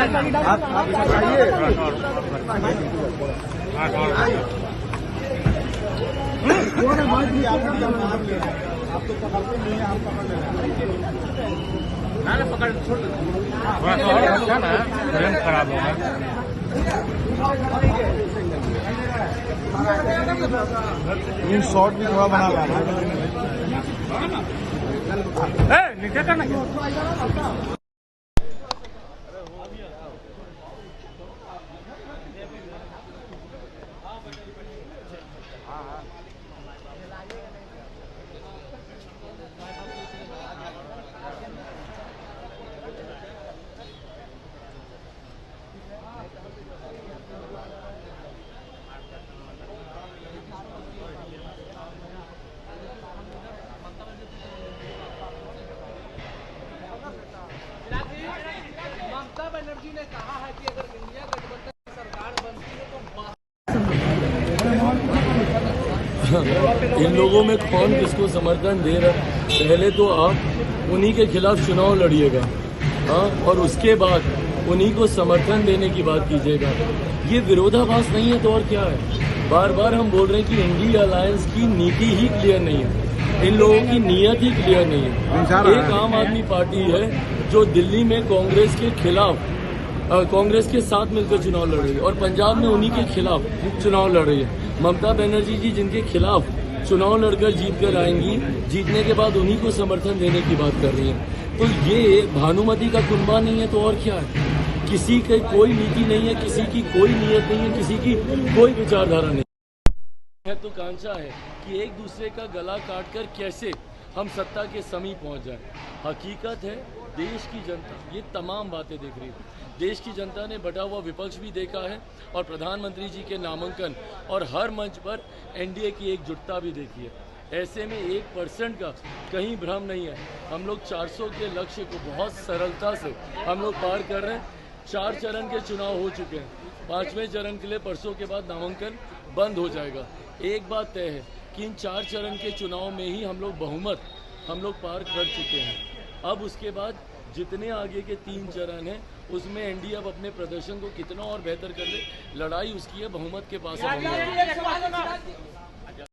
आप तो पकड़ते नहीं है, हम पकड़ लेंगे। ना पकड़ छोड़ थोड़ा सा और अच्छा ना, फ्रेम खराब होगा। इन शॉर्ट भी थोड़ा बना ला नीचे करना क्या? ममता बनर्जी ने कहा है कि अगर इंडिया गठबंधन सरकार बनती है तो इन लोगों में कौन किसको समर्थन दे रहा है? पहले तो आप उन्हीं के खिलाफ चुनाव लड़िएगा, हाँ, और उसके बाद उन्हीं को समर्थन देने की बात कीजिएगा। ये विरोधाभास नहीं है तो और क्या है? बार बार हम बोल रहे हैं कि इंडिया अलायंस की नीति ही क्लियर नहीं है, इन लोगों की नीयत ही क्लियर नहीं है। एक आम आदमी पार्टी है जो दिल्ली में कांग्रेस के खिलाफ, कांग्रेस के साथ मिलकर चुनाव लड़ रही है और पंजाब में उन्हीं के खिलाफ चुनाव लड़ रही है। ममता बनर्जी जी जिनके खिलाफ चुनाव लड़कर जीत कर आएंगी, जीतने के बाद उन्हीं को समर्थन देने की बात कर रही है। तो ये भानुमति का कुनबा नहीं है तो और क्या है? किसी की कोई नीति नहीं है, किसी की कोई नीयत नहीं है, किसी की कोई विचारधारा नहीं है। तो कांचा है कि एक दूसरे का गला काटकर कैसे हम सत्ता के समीप पहुंच जाएं। हकीकत है देश की जनता ये तमाम बातें देख रही है। देश की जनता ने बटा हुआ विपक्ष भी देखा है और प्रधानमंत्री जी के नामांकन और हर मंच पर एनडीए की एकजुटता भी देखी है। ऐसे में 1% का कहीं भ्रम नहीं है। हम लोग 400 के लक्ष्य को बहुत सरलता से हम लोग पार कर रहे हैं। 4 चरण के चुनाव हो चुके हैं, 5वें चरण के लिए परसों के बाद नामांकन बंद हो जाएगा। एक बात तय है कि इन 4 चरण के चुनाव में ही हम लोग बहुमत हम लोग पार कर चुके हैं। अब उसके बाद जितने आगे के 3 चरण हैं उसमें एनडीए अब अपने प्रदर्शन को कितना और बेहतर कर ले, लड़ाई उसकी है, बहुमत के पास है।